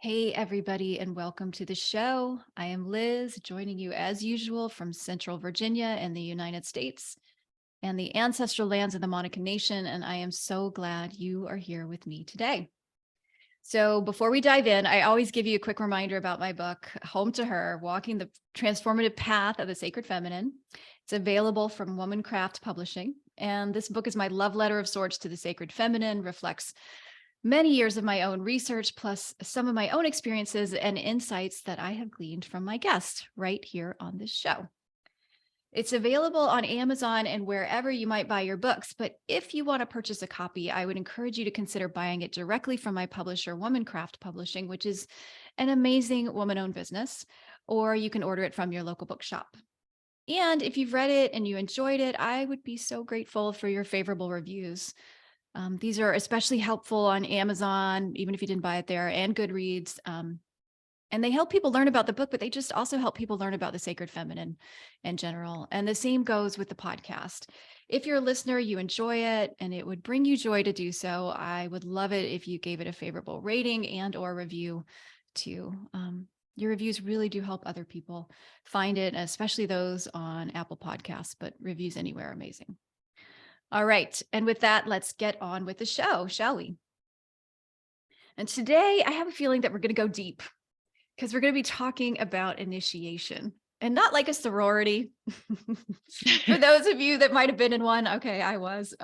Hey, everybody, and welcome to the show. I am Liz, joining you as usual from Central Virginia in the United States and the ancestral lands of the Monacan Nation. And I am so glad you are here with me today. So, before we dive in, I always give you a quick reminder about my book, Home to Her Walking the Transformative Path of the Sacred Feminine. It's available from Womancraft Publishing. And this book is my love letter of sorts to the sacred feminine, reflects many years of my own research, plus some of my own experiences and insights that I have gleaned from my guests right here on this show. It's available on Amazon and wherever you might buy your books. But if you want to purchase a copy, I would encourage you to consider buying it directly from my publisher, Womancraft Publishing, which is an amazing woman-owned business, or you can order it from your local bookshop. And if you've read it and you enjoyed it, I would be so grateful for your favorable reviews. These are especially helpful on Amazon, even if you didn't buy it there, and Goodreads. And they help people learn about the book, but they just also help people learn about the sacred feminine in general. And the same goes with the podcast. If you're a listener, you enjoy it, and it would bring you joy to do so, I would love it if you gave it a favorable rating and or review too. Your reviews really do help other people find it, especially those on Apple Podcasts, but reviews anywhere are amazing. All right. And with that, let's get on with the show, shall we? And today I have a feeling that we're going to go deep because we're going to be talking about initiation and not like a sorority. For those of you that might have been in one, okay, I was.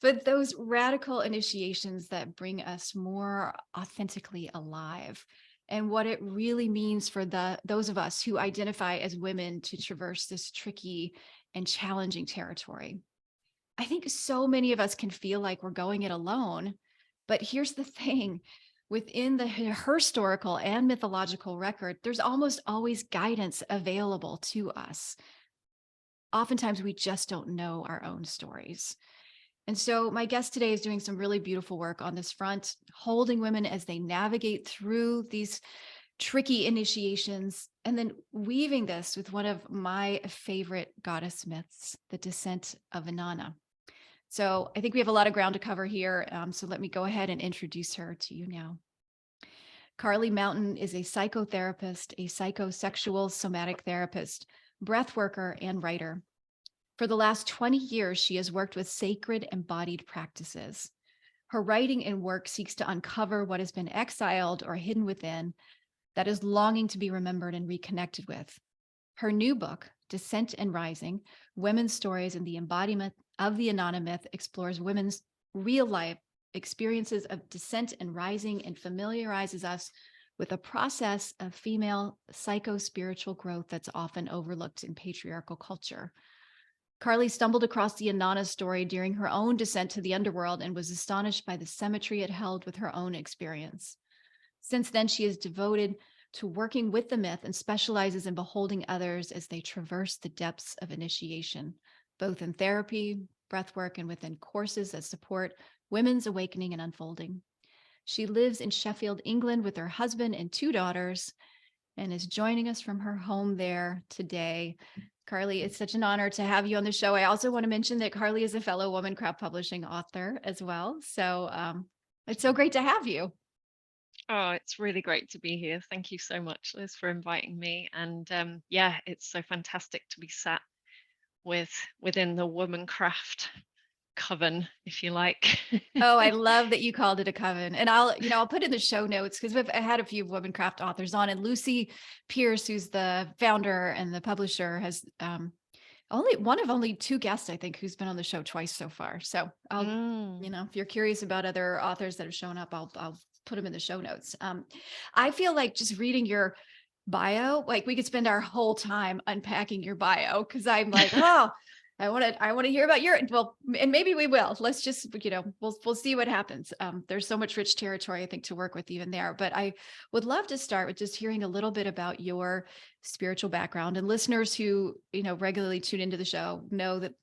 But those radical initiations that bring us more authentically alive and what it really means for those of us who identify as women to traverse this tricky and challenging territory. I think so many of us can feel like we're going it alone. But here's the thing, within the historical and mythological record, there's almost always guidance available to us. Oftentimes, we just don't know our own stories. And so my guest today is doing some really beautiful work on this front, holding women as they navigate through these tricky initiations, and then weaving this with one of my favorite goddess myths, the descent of Inanna. So I think we have a lot of ground to cover here. So let me go ahead and introduce her to you now. Carly Mountain is a psychotherapist, a psychosexual somatic therapist, breathworker, and writer. For the last 20 years, she has worked with sacred embodied practices. Her writing and work seeks to uncover what has been exiled or hidden within that is longing to be remembered and reconnected with. Her new book, Descent and Rising, Women's Stories and the Embodiment of the Inanna Myth, explores women's real life experiences of descent and rising and familiarizes us with a process of female psycho-spiritual growth that's often overlooked in patriarchal culture. Carly stumbled across the Inanna story during her own descent to the underworld and was astonished by the symmetry it held with her own experience. Since then, she is devoted to working with the myth and specializes in beholding others as they traverse the depths of initiation, both in therapy, breathwork, and within courses that support women's awakening and unfolding. She lives in Sheffield, England with her husband and two daughters and is joining us from her home there today. Carly, it's such an honor to have you on the show. I also want to mention that Carly is a fellow Womancraft Publishing author as well. So it's so great to have you. Oh, it's really great to be here. Thank you so much, Liz, for inviting me. And yeah, it's so fantastic to be sat within the Womancraft coven, if you like. Oh, I love that you called it a coven. And I'll put in the show notes because we've had a few Womancraft authors on, and Lucy Pierce, who's the founder and the publisher, has only two guests, I think, who's been on the show twice so far. So I'll, Mm. if you're curious about other authors that have shown up, I'll put them in the show notes. I feel like just reading your bio, like we could spend our whole time unpacking your bio because I'm like, oh, I want to hear about your, well, and maybe we will. Let's just, we'll see what happens. There's so much rich territory, I think, to work with even there. But I would love to start with just hearing a little bit about your spiritual background. And listeners who, regularly tune into the show know that,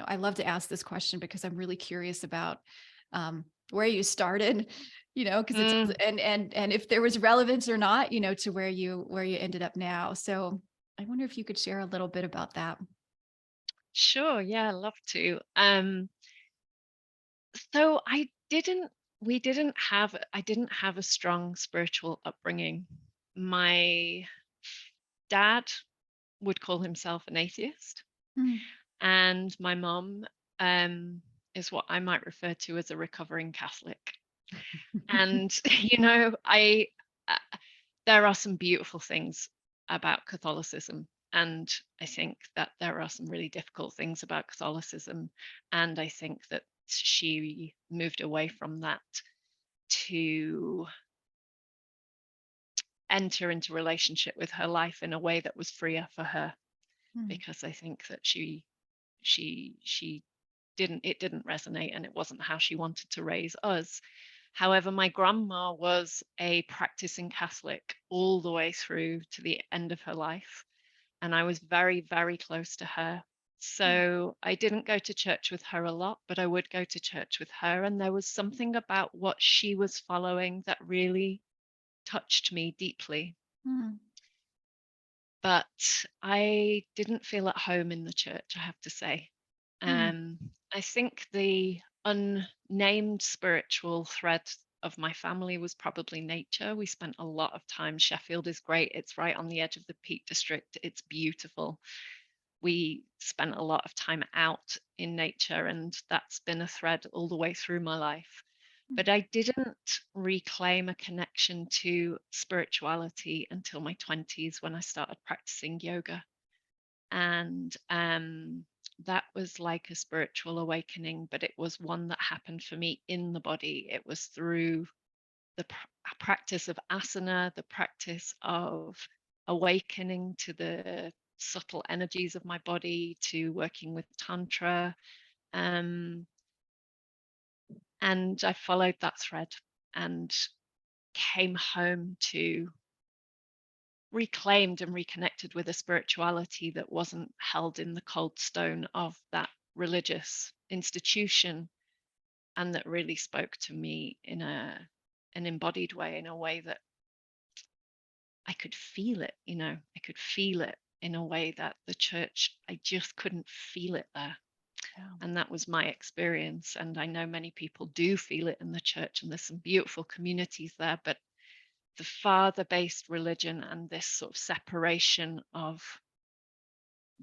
I love to ask this question because I'm really curious about where you started, because it's, Mm. and if there was relevance or not, to where you ended up now. So I wonder if you could share a little bit about that. Sure, yeah, love to. So I didn't I didn't have a strong spiritual upbringing. My dad would call himself an atheist, Mm. and my mom is what I might refer to as a recovering Catholic. And I uh, there are some beautiful things about Catholicism, and I think that there are some really difficult things about Catholicism, and I think that she moved away from that to enter into relationship with her life in a way that was freer for her, Mm. because I think that she didn't it didn't resonate, and it wasn't how she wanted to raise us. However, my grandma was a practicing Catholic all the way through to the end of her life, and I was very, very close to her. Mm. So I didn't go to church with her a lot, but I would go to church with her, and there was something about what she was following that really touched me deeply. Mm. But I didn't feel at home in the church, I have to say. Mm. I think the unnamed spiritual thread of my family was probably nature. We spent a lot of time. Sheffield is great. It's right on the edge of the Peak District. It's beautiful. We spent a lot of time out in nature, and that's been a thread all the way through my life. Mm. But I didn't reclaim a connection to spirituality until my 20s, when I started practicing yoga. And that was like a spiritual awakening, but it was one that happened for me in the body. It was through the practice of asana, the practice of awakening to the subtle energies of my body, to working with tantra. Um, and I followed that thread and came home to reclaimed and reconnected with a spirituality that wasn't held in the cold stone of that religious institution, and that really spoke to me in an embodied way, in a way that I could feel it. I could feel it in a way that the church, I just couldn't feel it there. Yeah. And that was my experience, and I know many people do feel it in the church, and there's some beautiful communities there. But the father based religion and this sort of separation of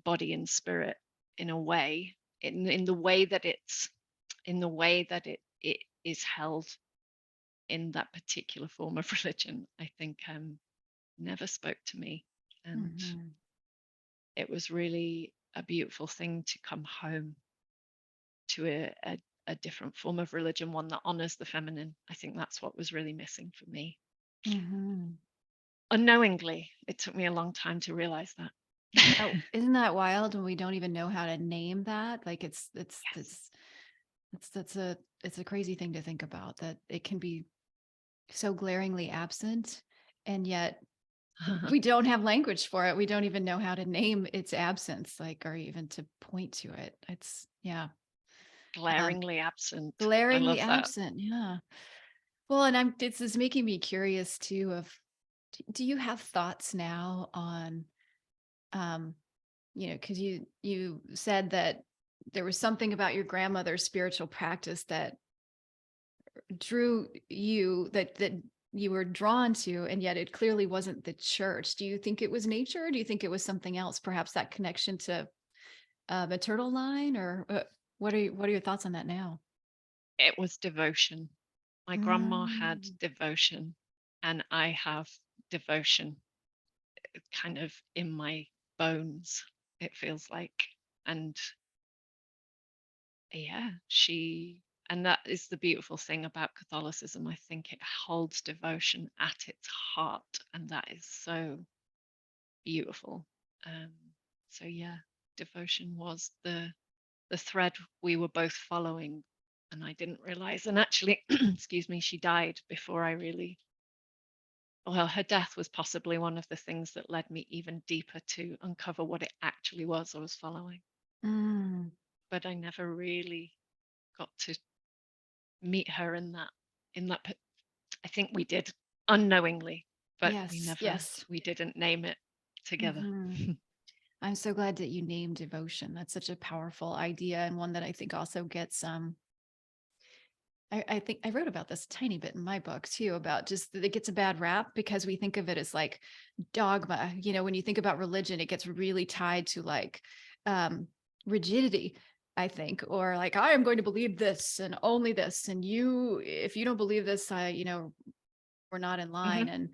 body and spirit, in a way, in the way that it is held in that particular form of religion, I think never spoke to me. And Mhm. it was really a beautiful thing to come home to a different form of religion, one that honors the feminine. I think that's what was really missing for me. Mhm. Unknowingly, it took me a long time to realize that. Isn't that wild when we don't even know how to name that? Like Yes. it's a crazy thing to think about, that it can be so glaringly absent, and yet we don't have language for it. We don't even know how to name its absence, like, or even to point to it. It's yeah. Um, Glaringly absent. I glaringly love that. absent. Yeah. Well, and this is making me curious too of, do you have thoughts now on, um, because you said that there was something about your grandmother's spiritual practice that drew you, that you were drawn to, and yet it clearly wasn't the church. Do you think it was nature? Or do you think it was something else? Perhaps that connection to maternal line, or what are your thoughts on that now? It was devotion. My grandma had Mm. devotion, and I have devotion kind of in my bones, it feels like. And yeah, and that is the beautiful thing about Catholicism. I think it holds devotion at its heart, and that is so beautiful. Um, so yeah, devotion was the thread we were both following, and I didn't realize. And actually, excuse me, she died before I really. Well, her death was possibly one of the things that led me even deeper to uncover what it actually was I was following. Mm. But I never really got to meet her I think we did unknowingly, but Yes, yes. we didn't name it together. Mhm. I'm so glad that you named devotion. That's such a powerful idea, and one that I think also gets I think I wrote about this a tiny bit in my book too, about just that it gets a bad rap because we think of it as like dogma. You know, when you think about religion, it gets really tied to like um, rigidity, I think, or like, I am going to believe this and only this. And you, if you don't believe this, we're not in Hmm. line.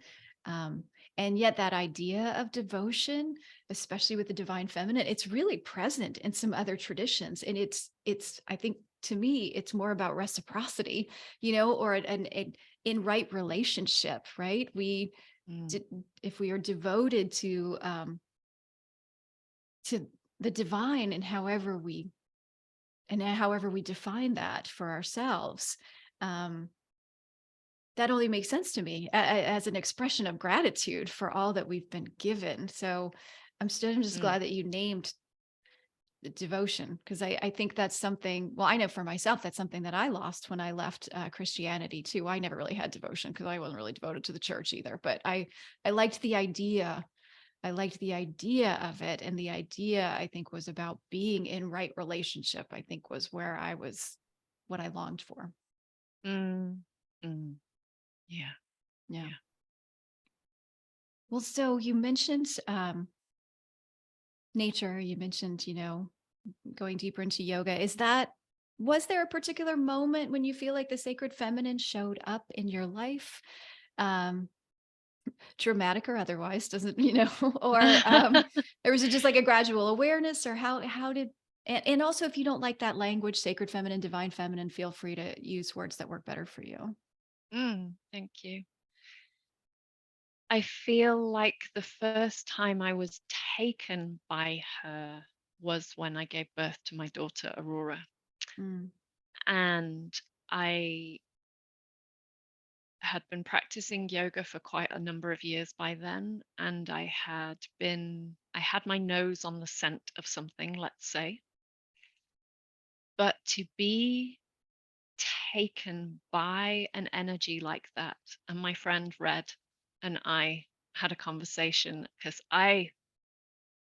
Um, and yet that idea of devotion, especially with the divine feminine, it's really present in some other traditions. And I think to me, it's more about reciprocity, or an in right relationship, right? Mm. De- if we are devoted to the divine and however we define that for ourselves, um, that only makes sense to me as an expression of gratitude for all that we've been given. So I'm just Mm. glad that you named the devotion, because I think that's something, well, I know for myself, that's something that I lost when I left Christianity too. I never really had devotion because I wasn't really devoted to the church either, but I liked the idea. I liked the idea of it. And the idea, I think, was about being in right relationship, I think, was what I longed for. Mm. Mm. Yeah. Yeah. Yeah. Well, so you mentioned nature, you mentioned, going deeper into yoga. Was there a particular moment when you feel like the sacred feminine showed up in your life? Um, Dramatic or otherwise, doesn't, or was it just like a gradual awareness, or how did, and also if you don't like that language, sacred feminine, divine feminine, feel free to use words that work better for you. Thank you. I feel like the first time I was taken by her was when I gave birth to my daughter, Aurora. Mm, And I had been practicing yoga for quite a number of years by then. And I had my nose on the scent of something, let's say. But to be taken by an energy like that, and my friend Red and I had a conversation because I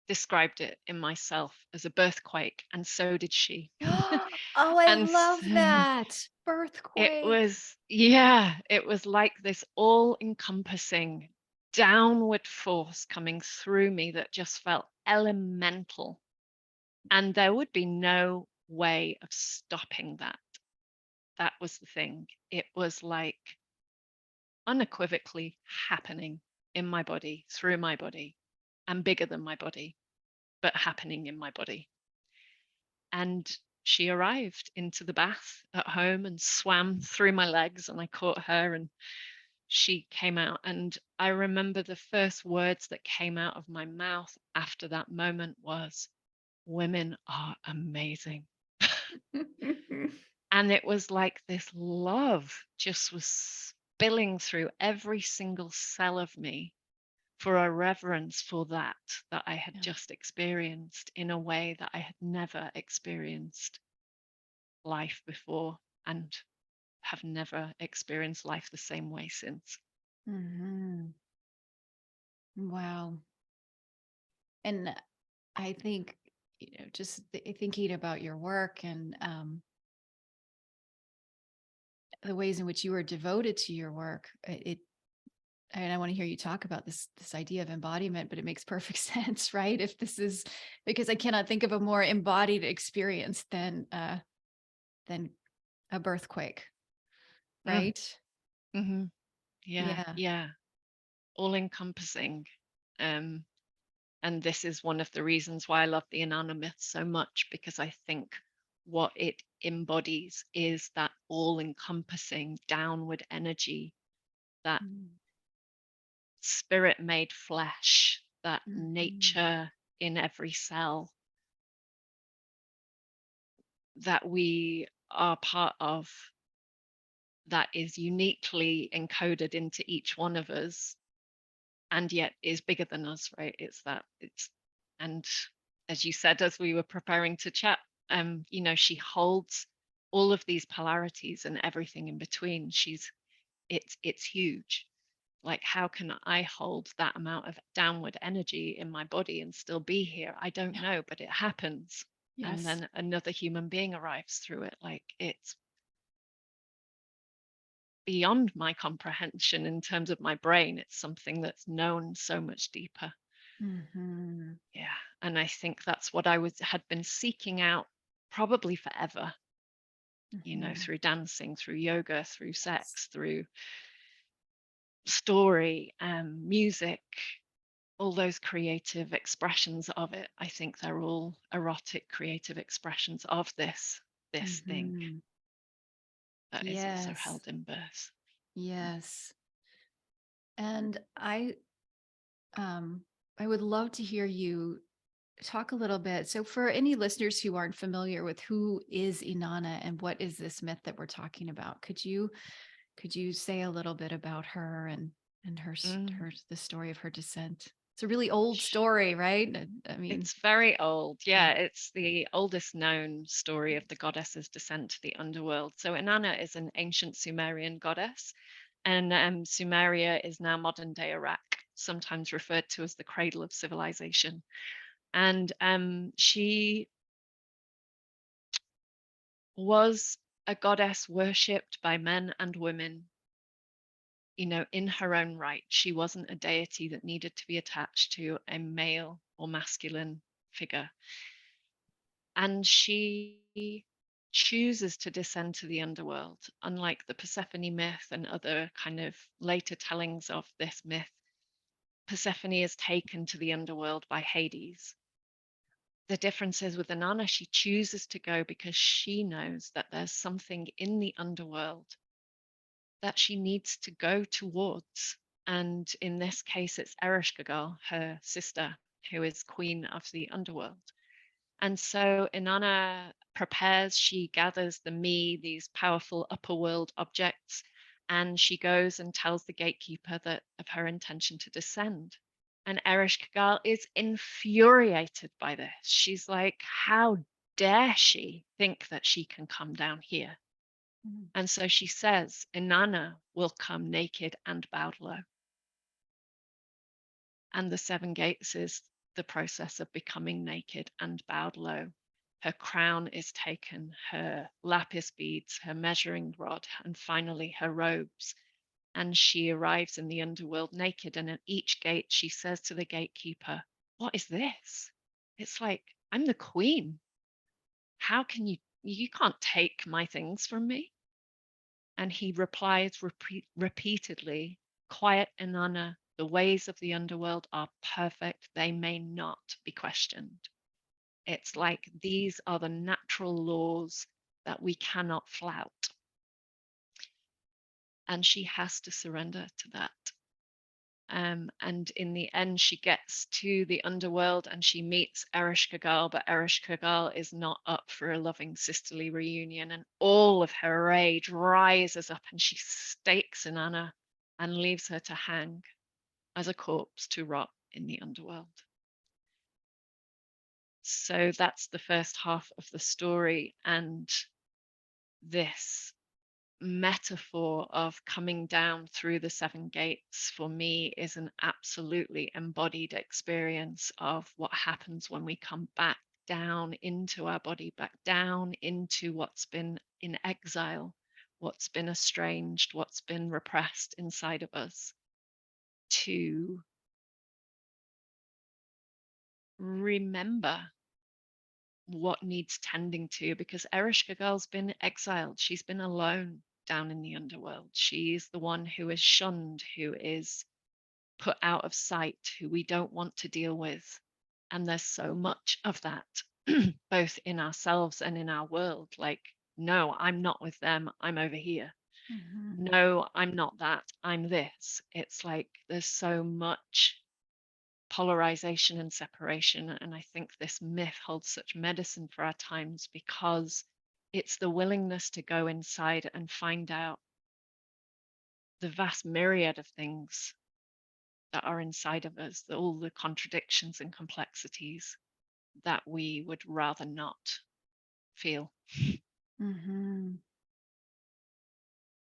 described it in myself as a birthquake, and so did she. oh, I And love so that. it Birthquake. was, yeah, it was like this all encompassing downward force coming through me that just felt elemental. And there would be no way of stopping that. That was the thing. It was like unequivocally happening in my body, through my body, and bigger than my body, but happening in my body. And she arrived into the bath at home and swam through my legs, and I caught her and she came out. And I remember the first words that came out of my mouth after that moment was, women are amazing. And it was like this love just was spilling through every single cell of me for a reverence for that I had Yeah. just experienced in a way that I had never experienced life before, and have never experienced life the same way since. Mhm. Wow. And I think, just thinking about your work and the ways in which you are devoted to your work, and I want to hear you talk about this idea of embodiment, but it makes perfect sense, right? If this is because I cannot think of a more embodied experience than a birthquake, Mm, right? hmm. Yeah, Yeah. yeah, all encompassing. Um, and this is one of the reasons why I love the Inanna Myth so much, because I think what it embodies is that all encompassing downward energy, that Mm, spirit made flesh, that mhm, nature in every cell that we are part of, that is uniquely encoded into each one of us and yet is bigger than us, right? And as you said, as we were preparing to chat, she holds all of these polarities and everything in between. It's huge. Like, how can I hold that amount of downward energy in my body and still be here? I don't yeah. know, but it happens. And Yes. then another human being arrives through it. Like, beyond my comprehension in terms of my brain. It's something that's known so much deeper. Mhm. Yeah. And I think that's what had been seeking out probably forever, Mhm. through dancing, through yoga, through Yes. sex, through story, music, all those creative expressions of it. I think they're all erotic creative expressions of this thing Mhm. that is also Yes. held in birth. Yes. And um I would love to hear you talk a little bit. So for any listeners who aren't familiar with who is Inanna and what is this myth that we're talking about, could you say a little bit about her and Mm. the story of her descent? It's a really old Sh- story, right? I mean, It's very old. yeah. Yeah, it's the oldest known story of the goddess's descent to the underworld. So Inanna is an ancient Sumerian goddess, and Sumeria is now modern day Iraq, sometimes referred to as the cradle of civilization. And she was a goddess worshipped by men and women, in her own right. She wasn't a deity that needed to be attached to a male or masculine figure. And she chooses to descend to the underworld. Unlike the Persephone myth and other kind of later tellings of this myth, Persephone is taken to the underworld by Hades. The difference is with Inanna, she chooses to go because she knows that there's something in the underworld that she needs to go towards. And in this case, it's Ereshkigal, her sister, who is queen of the underworld. And so Inanna prepares, she gathers the me, these powerful upper world objects, and she goes and tells the gatekeeper that of her intention to descend. And Ereshkigal is infuriated by this. She's like, how dare she think that she can come down here? Mhm. And so she says, Inanna will come naked and bowed low. And the seven gates is the process of becoming naked and bowed low. Her crown is taken, her lapis beads, her measuring rod, and finally her robes. And she arrives in the underworld naked. And at each gate, she says to the gatekeeper, what is this? It's like, I'm the queen. How can you can't take my things from me? And he replies repeatedly, quiet Inanna, the ways of the underworld are perfect. They may not be questioned. It's like these are the natural laws that we cannot flout. And she has to surrender to that. And in the end, she gets to the underworld and she meets Ereshkigal, but Ereshkigal is not up for a loving sisterly reunion. And all of her rage rises up and she stakes Inanna and leaves her to hang as a corpse to rot in the underworld. So that's the first half of the story. And this metaphor of coming down through the seven gates for me is an absolutely embodied experience of what happens when we come back down into our body, back down into what's been in exile, what's been estranged, what's been repressed inside of us, to remember what needs tending to, because Ereshkigal's been exiled. She's been alone down in the underworld. She's the one who is shunned, who is put out of sight, who we don't want to deal with. And there's so much of that, both in ourselves and in our world. Like, no, I'm not with them. I'm over here. Mhm. No, I'm not that. I'm this. It's like there's so much polarization and separation. And I think this myth holds such medicine for our times because it's the willingness to go inside and find out the vast myriad of things that are inside of us, all the contradictions and complexities that we would rather not feel. Mhm.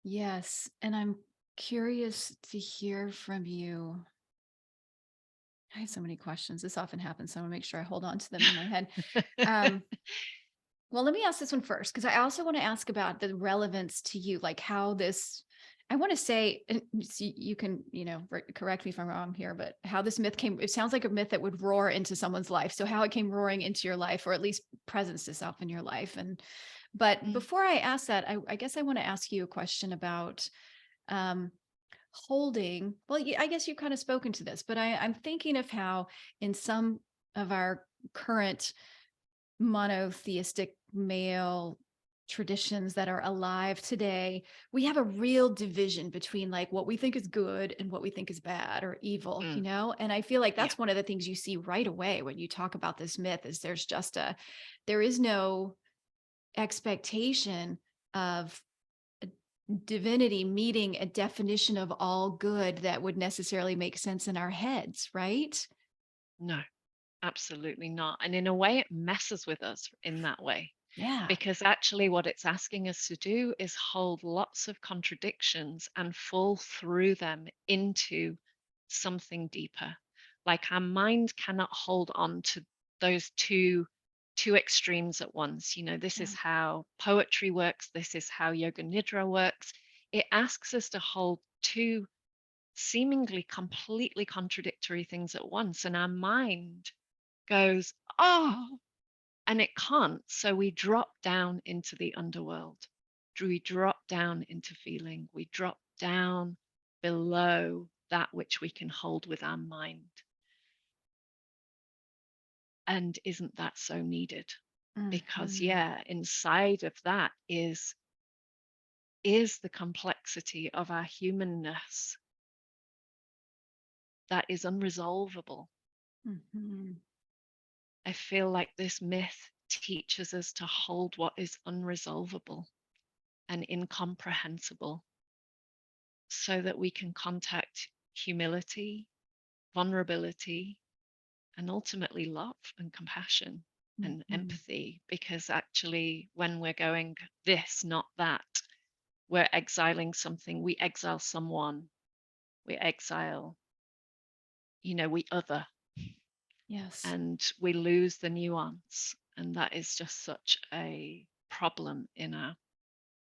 Yes, and I'm curious to hear from you. I have so many questions. This often happens, so I want to make sure I hold on to them in my head. Um, well, let me ask this one first, because I also want to ask about the relevance to you, like how this, I want to say, and you can, correct me if I'm wrong here, but how this myth came, it sounds like a myth that would roar into someone's life. So how it came roaring into your life, or at least presence itself in your life. But Mm, before I ask that, I guess I want to ask you a question about um, holding. Well, I guess you've kind of spoken to this, but I'm thinking of how in some of our current monotheistic male traditions that are alive today, we have a real division between like what we think is good and what we think is bad or evil, mm, and I feel like yeah, that's one of the things you see right away when you talk about this myth is there is no expectation of a divinity meeting a definition of all good that would necessarily make sense in our heads, right? no, absolutely not. And in a way, it messes with us in that way. Yeah. Because actually, what it's asking us to do is hold lots of contradictions and fall through them into something deeper. Like our mind cannot hold on to those two extremes at once. This Yeah. is how poetry works, this is how yoga nidra works. It asks us to hold two seemingly completely contradictory things at once, and our mind goes, oh, and it can't. So we drop down into the underworld. We drop down into feeling. We drop down below that which we can hold with our mind. And isn't that so needed? Because Mhm. yeah, inside of that is the complexity of our humanness that is unresolvable. Mhm. I feel like this myth teaches us to hold what is unresolvable and incomprehensible so that we can contact humility, vulnerability, and ultimately love and compassion and Mhm. empathy. Because actually, when we're going this, not that, we're exiling something, we exile someone, we exile, we other, Yes. and we lose the nuance. And that is just such a problem in our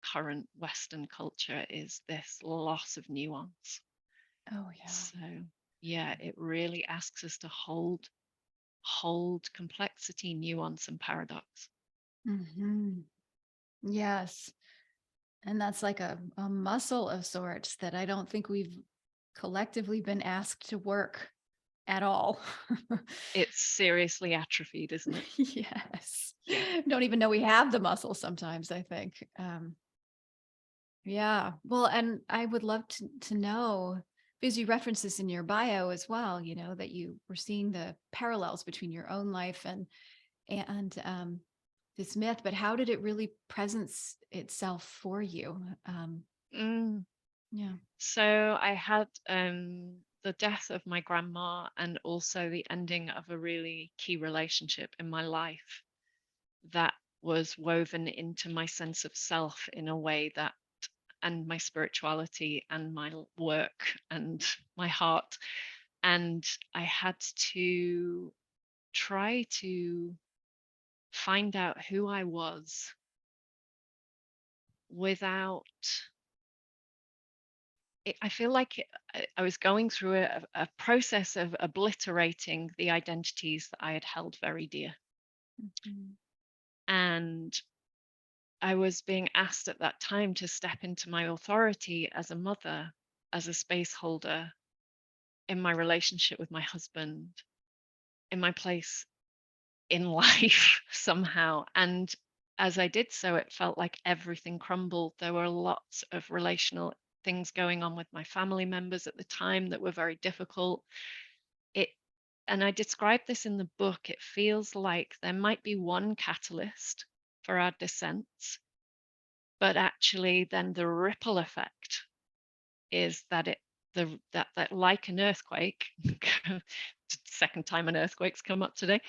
current Western culture is this loss of nuance. Oh, yeah. So yeah, it really asks us to hold complexity, nuance, and paradox. Mhm. Yes. And that's like a muscle of sorts that I don't think we've collectively been asked to work at all. It's seriously atrophied, isn't it? Yes. Yeah. Don't even know we have the muscle sometimes, I think. Yeah. Well, and I would love to know, because you reference this in your bio as well, that you were seeing the parallels between your own life and this myth, but how did it really presence itself for you? Mm. Yeah. So I had the death of my grandma and also the ending of a really key relationship in my life that was woven into my sense of self in a way that and my spirituality and my work and my heart. And I had to try to find out who I was without I feel like I was going through a process of obliterating the identities that I had held very dear. Mhm. And I was being asked at that time to step into my authority as a mother, as a space holder in my relationship with my husband, in my place in life somehow. And as I did so, it felt like everything crumbled. There were lots of relational things going on with my family members at the time that were very difficult. It and I describe this in the book. It feels like there might be one catalyst for our descents, but actually then the ripple effect is that that like an earthquake, second time an earthquake's come up today,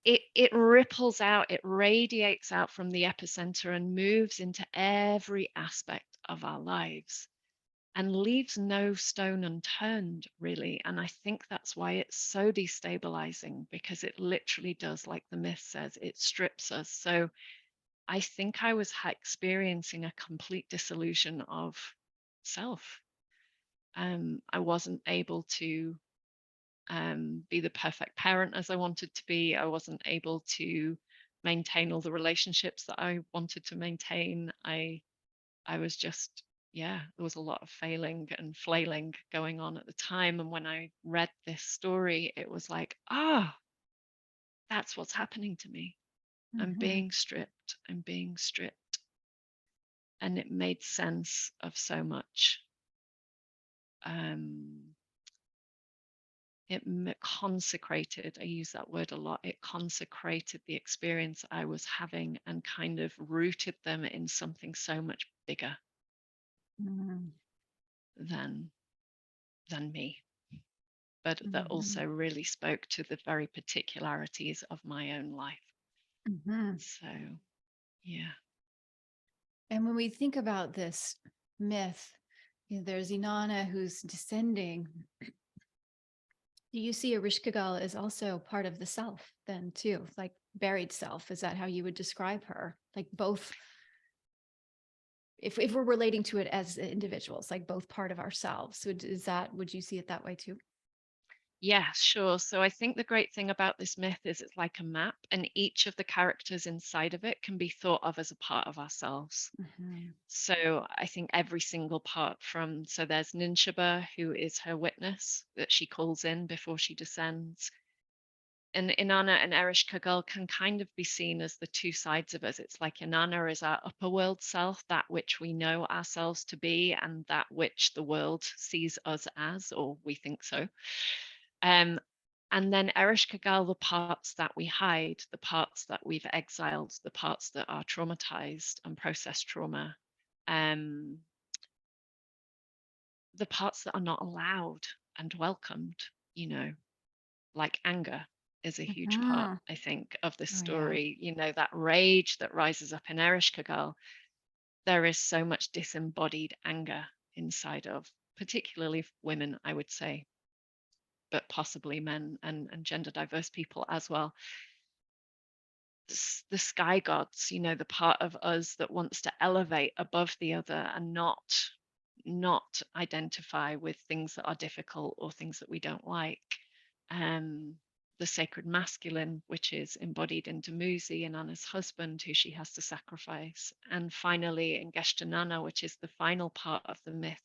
it ripples out, it radiates out from the epicenter and moves into every aspect of our lives and leaves no stone unturned, really. And I think that's why it's so destabilizing, because it literally does, like the myth says, it strips us. So I think I was experiencing a complete dissolution of self. I wasn't able to be the perfect parent as I wanted to be. I wasn't able to maintain all the relationships that I wanted to maintain. I was just, yeah, there was a lot of failing and flailing going on at the time. And when I read this story, it was like, ah, that's what's happening to me. I'm Mm-hmm. being stripped. I'm being stripped. And it made sense of so much. Um, consecrated, I use that word a lot, it consecrated the experience I was having and kind of rooted them in something so much bigger Mm-hmm. than me, but that Mm-hmm. also really spoke to the very particularities of my own life. Mm-hmm. So yeah. And when we think about this myth, there's Inanna who's descending. Do you see Erishkigal as also part of the self then too, like buried self? Is that how you would describe her? Like both, if we're relating to it as individuals, like both part of ourselves. Would you see it that way too? Yeah, sure. So I think the great thing about this myth is it's like a map, and each of the characters inside of it can be thought of as a part of ourselves. Mm-hmm. So I think every single part from, so there's Ninshaba, who is her witness that she calls in before she descends. And Inanna and Ereshkigal can kind of be seen as the two sides of us. It's like Inanna is our upper world self, that which we know ourselves to be, and that which the world sees us as, or we think so. Um, and then Ereshkigal, the parts that we hide, the parts that we've exiled, the parts that are traumatized and process trauma, um, the parts that are not allowed and welcomed, you know, like anger is a huge part, Mm-hmm. I think, of this Oh yeah. story. You know, that rage that rises up in Ereshkigal, there is so much disembodied anger inside of, particularly women, I would say, but possibly men and gender diverse people as well. The sky gods, you know, the part of us that wants to elevate above the other and not identify with things that are difficult or things that we don't like. Um, the sacred masculine, which is embodied in Dumuzi and Anna's husband, who she has to sacrifice. And finally, in Geshtanana, which is the final part of the myth,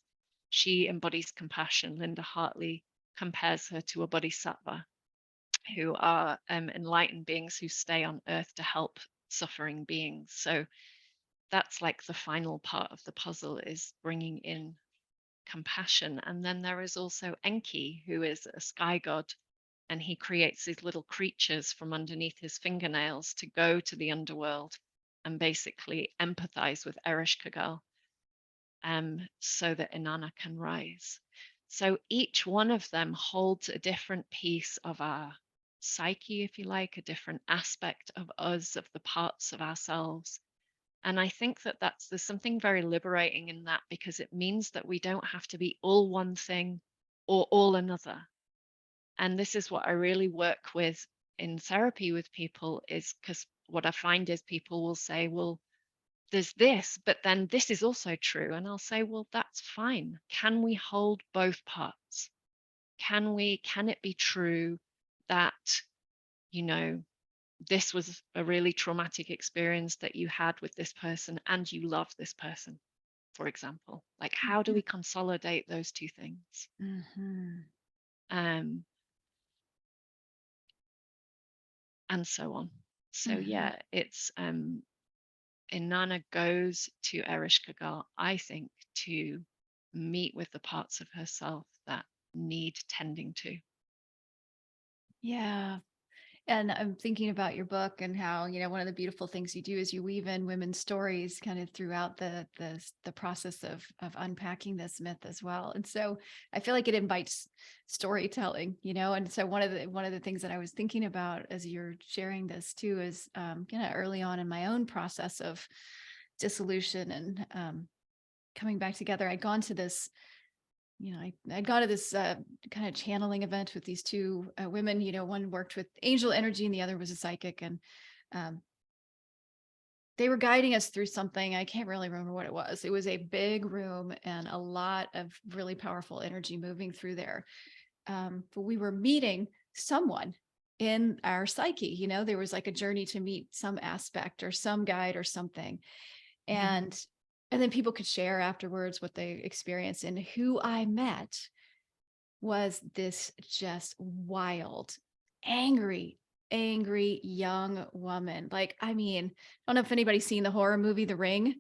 she embodies compassion. Linda Hartley compares her to a bodhisattva, who are enlightened beings who stay on earth to help suffering beings. So that's like the final part of the puzzle, is bringing in compassion. And then there is also Enki, who is a sky god, and he creates these little creatures from underneath his fingernails to go to the underworld and basically empathize with Ereshkigal, so that Inanna can rise. So each one of them holds a different piece of our psyche, if you like, a different aspect of us, of the parts of ourselves. And I think that there's something very liberating in that, because it means that we don't have to be all one thing or all another. And this is what I really work with in therapy with people, is because what I find is people will say, well, there's this, but then this is also true. And I'll say, well, that's fine. Can we hold both parts? Can it be true that, you know, this was a really traumatic experience that you had with this person and you love this person, for example? Like, how do we consolidate those two things? Mm-hmm. Um, and so on. So Mm-hmm. yeah, it's Inanna goes to Ereshkigal, I think, to meet with the parts of herself that need tending to. Yeah. And I'm thinking about your book and how, one of the beautiful things you do is you weave in women's stories kind of throughout the process of unpacking this myth as well. And so I feel like it invites storytelling, and so one of the things that I was thinking about as you're sharing this too is early on in my own process of dissolution and coming back together, I'd gone to this I'd gone to this kind of channeling event with these two women. One worked with angel energy and the other was a psychic. And um, they were guiding us through something. I can't really remember what it was. It was a big room and a lot of really powerful energy moving through there. But we were meeting someone in our psyche. There was like a journey to meet some aspect or some guide or something. Mhm. And then people could share afterwards what they experienced. And who I met was this just wild, angry, angry young woman. Like, I mean, I don't know if anybody's seen the horror movie The Ring.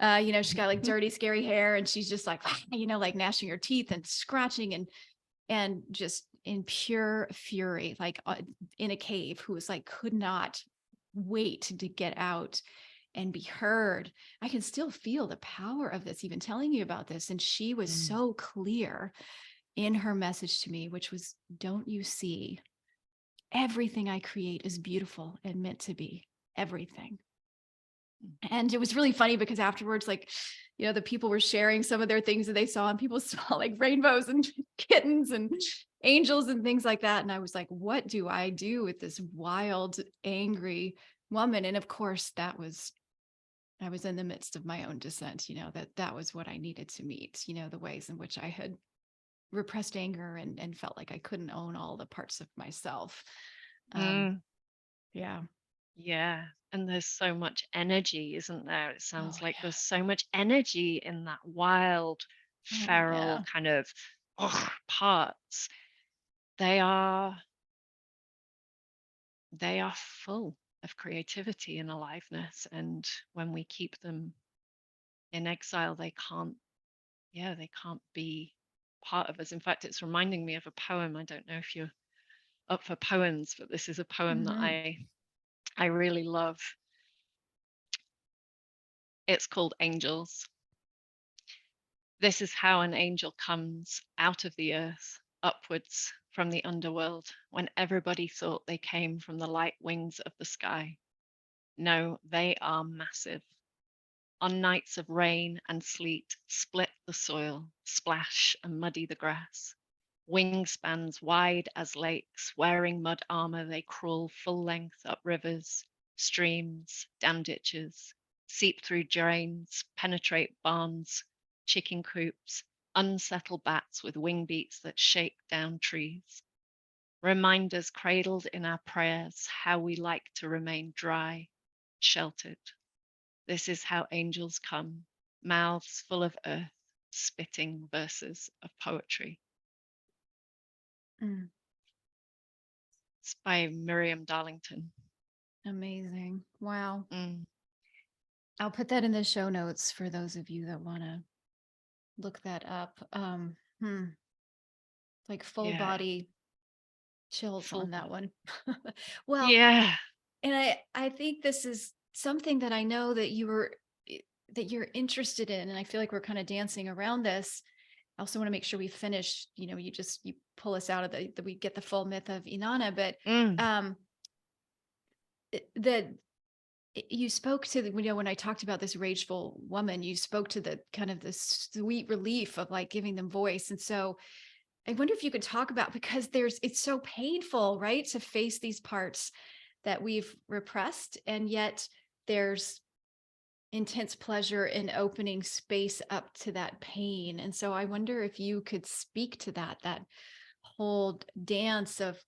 She's got like dirty, scary hair, and she's just like, like gnashing her teeth and scratching and just in pure fury, like in a cave, who was like, could not wait to get out and be heard. I can still feel the power of this, even telling you about this. And she was Mm. so clear in her message to me, which was, don't you see? Everything I create is beautiful and meant to be. Everything. And it was really funny because afterwards, like, the people were sharing some of their things that they saw, and people saw like rainbows and kittens and angels and things like that. And I was like, what do I do with this wild, angry woman? And of course, I was in the midst of my own descent, that was what I needed to meet, the ways in which I had repressed anger and felt like I couldn't own all the parts of myself. Um, Mm. yeah. Yeah. And there's so much energy, isn't there? It Oh sounds like yeah. there's so much energy in that wild, Oh feral yeah. kind of parts. They are they are full of creativity and aliveness. And when we keep them in exile, they can't be part of us. In fact, it's reminding me of a poem. I don't know if you're up for poems, but this is a poem that Hmm. I really love. It's called Angels. This is how an angel comes out of the earth, upwards from the underworld, when everybody thought they came from the light wings of the sky. No, they are massive. On nights of rain and sleet, split the soil, splash and muddy the grass. Wingspans wide as lakes, wearing mud armor, they crawl full length up rivers, streams, dam ditches, seep through drains, penetrate barns, chicken coops, unsettle bats with wing beats that shake down trees. Reminders cradled in our prayers how we like to remain dry, sheltered. This is how angels come, mouths full of earth, spitting verses of poetry. Mm, It's by Miriam Darlington. amazing. Wow. Mm, I'll put that in the show notes for those of you that want to look that up. Like full yeah, body chills full on that body. one. Well, Yeah. and I think this is something that I know that that you're interested in, and I feel like we're kind of dancing around this. I also want to make sure we finish, you pull us out of that we get the full myth of Inanna, but Mm, um that you spoke to when I talked about this rageful woman, you spoke to the kind of the sweet relief of like giving them voice. And so I wonder if you could talk about, because it's so painful, right? To face these parts that we've repressed. And yet there's intense pleasure in opening space up to that pain. And so I wonder if you could speak to that whole dance of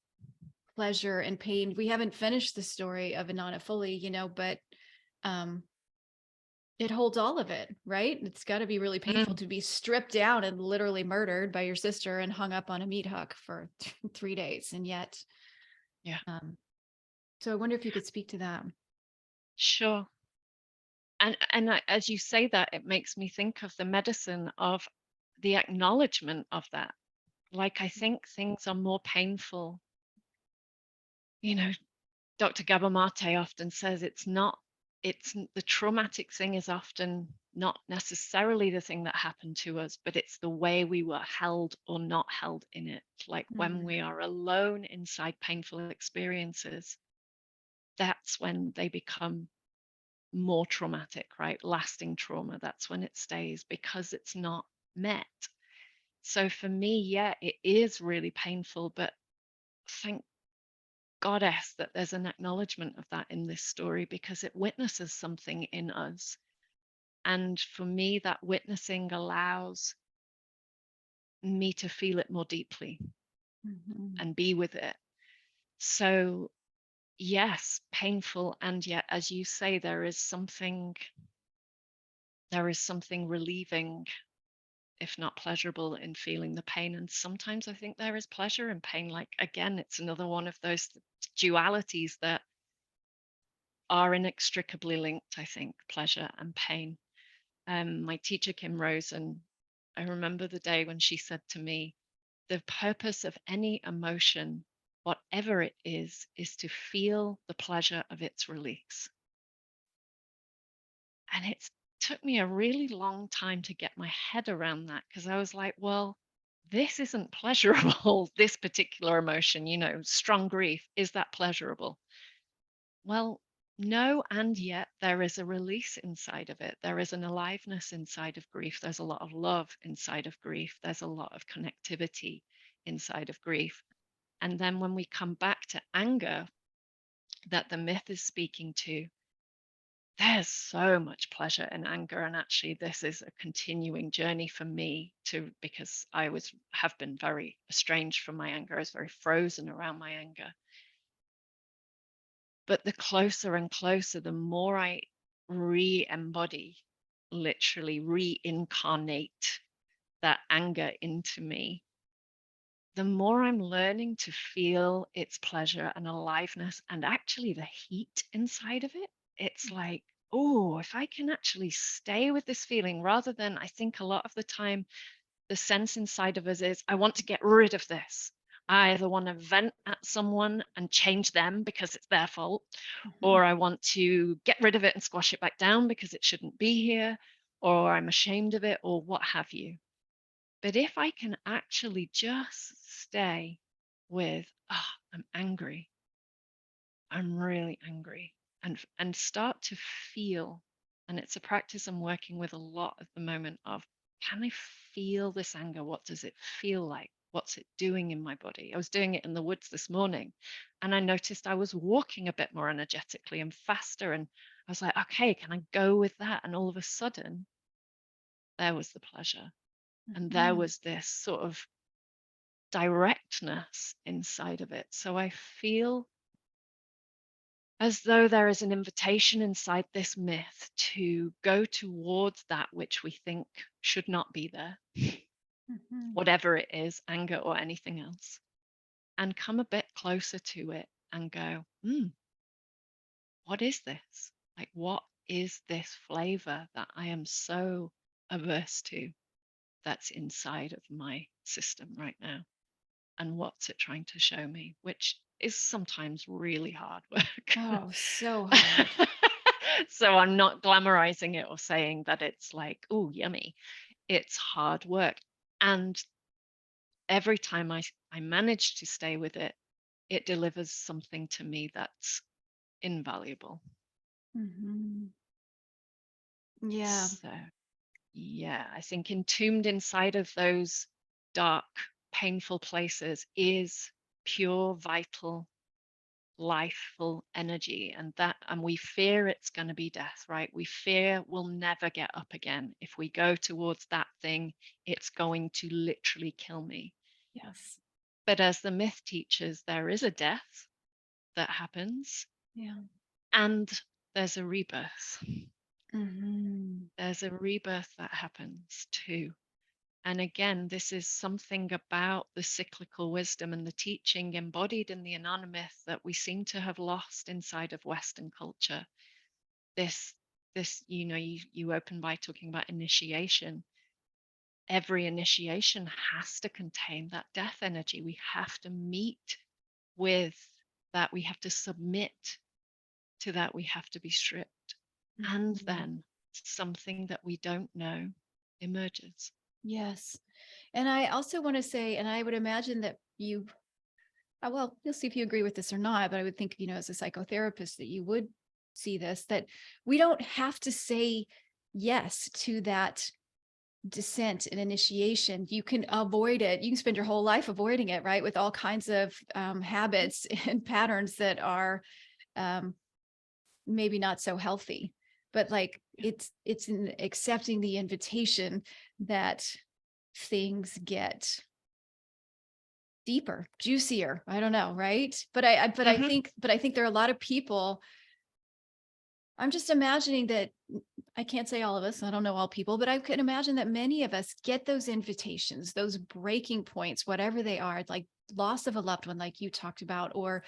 pleasure and pain. We haven't finished the story of Inanna fully, but um it holds all of it, right? It's got to be really painful mm, to be stripped down and literally murdered by your sister and hung up on a meat hook for 3 days. And yet, yeah, um, so I wonder if you could speak to that. sure. As you say that, it makes me think of the medicine of the acknowledgement of that. Like, I think things are more painful. You know, Dr. Gabor Mate often says the traumatic thing is often not necessarily the thing that happened to us, but it's the way we were held or not held in it. Like when Mm, we are alone inside painful experiences, that's when they become more traumatic, right? Lasting trauma. That's when it stays because it's not met. So for me, yeah, it is really painful, but thank goddess that there's an acknowledgement of that in this story, because it witnesses something in us. And for me, that witnessing allows me to feel it more deeply Mhm. and be with it. So, yes, painful. And yet, as you say, there is something relieving, if not pleasurable, in feeling the pain. And sometimes I think there is pleasure in pain. Like, again, it's another one of those dualities that are inextricably linked, I think, pleasure and pain. My teacher, Kim Rosen, I remember the day when she said to me, the purpose of any emotion, whatever it is to feel the pleasure of its release. And it took me a really long time to get my head around that, because I was like, well, this isn't pleasurable, this particular emotion, strong grief, is that pleasurable? Well, no, and yet there is a release inside of it. There is an aliveness inside of grief. There's a lot of love inside of grief. There's a lot of connectivity inside of grief. And then when we come back to anger that the myth is speaking to, there's so much pleasure in anger. And actually, this is a continuing journey for me too, because have been very estranged from my anger. I was very frozen around my anger. But the closer and closer, the more I re-embody, literally reincarnate that anger into me, the more I'm learning to feel its pleasure and aliveness and actually the heat inside of it. It's like, oh, if I can actually stay with this feeling, rather than, I think a lot of the time, the sense inside of us is, I want to get rid of this. I either want to vent at someone and change them because it's their fault, Mhm. or I want to get rid of it and squash it back down because it shouldn't be here, or I'm ashamed of it, or what have you. But if I can actually just stay with, I'm angry, I'm really angry, and start to feel, and it's a practice I'm working with a lot at the moment of, can I feel this anger? What does it feel like? What's it doing in my body? I was doing it in the woods this morning, and I noticed I was walking a bit more energetically and faster, and I was like, okay, can I go with that? And all of a sudden, there was the pleasure, and there Mhm. was this sort of directness inside of it. So I feel as though there is an invitation inside this myth to go towards that which we think should not be there, Mhm. whatever it is, anger or anything else, and come a bit closer to it and go, what is this? Like, what is this flavor that I am so averse to, that's inside of my system right now? And what's it trying to show me? Which is sometimes really hard work. Oh, so hard. So I'm not glamorizing it or saying that it's like, oh, yummy. It's hard work. And every time I manage to stay with it, it delivers something to me that's invaluable. Mhm. Yeah. So, yeah, I think entombed inside of those dark, painful places is pure, vital, lifeful energy, and we fear it's going to be death, right? We fear we'll never get up again. If we go towards that thing, it's going to literally kill me. Yes. But as the myth teaches, there is a death that happens, Yeah. and there's a rebirth. Mhm. There's a rebirth that happens too. And again, this is something about the cyclical wisdom and the teaching embodied in the Inanna myth that we seem to have lost inside of Western culture. This, you open by talking about initiation. Every initiation has to contain that death energy. We have to meet with that. We have to submit to that. We have to be stripped. And Mhm. then something that we don't know emerges. Yes. And I also want to say, and I would imagine that well, you'll see if you agree with this or not, but I would think, as a psychotherapist, that you would see this, that we don't have to say yes to that descent and initiation, you can avoid it. You can spend your whole life avoiding it, right? With all kinds of habits and patterns that are um, maybe not so healthy. But like Yeah. it's in accepting the invitation that things get deeper, juicier. I don't know, right? Mhm. But I think there are a lot of people. I'm just imagining that I can't say all of us, I don't know all people, but I could imagine that many of us get those invitations, those breaking points, whatever they are, like loss of a loved one, like you talked about, or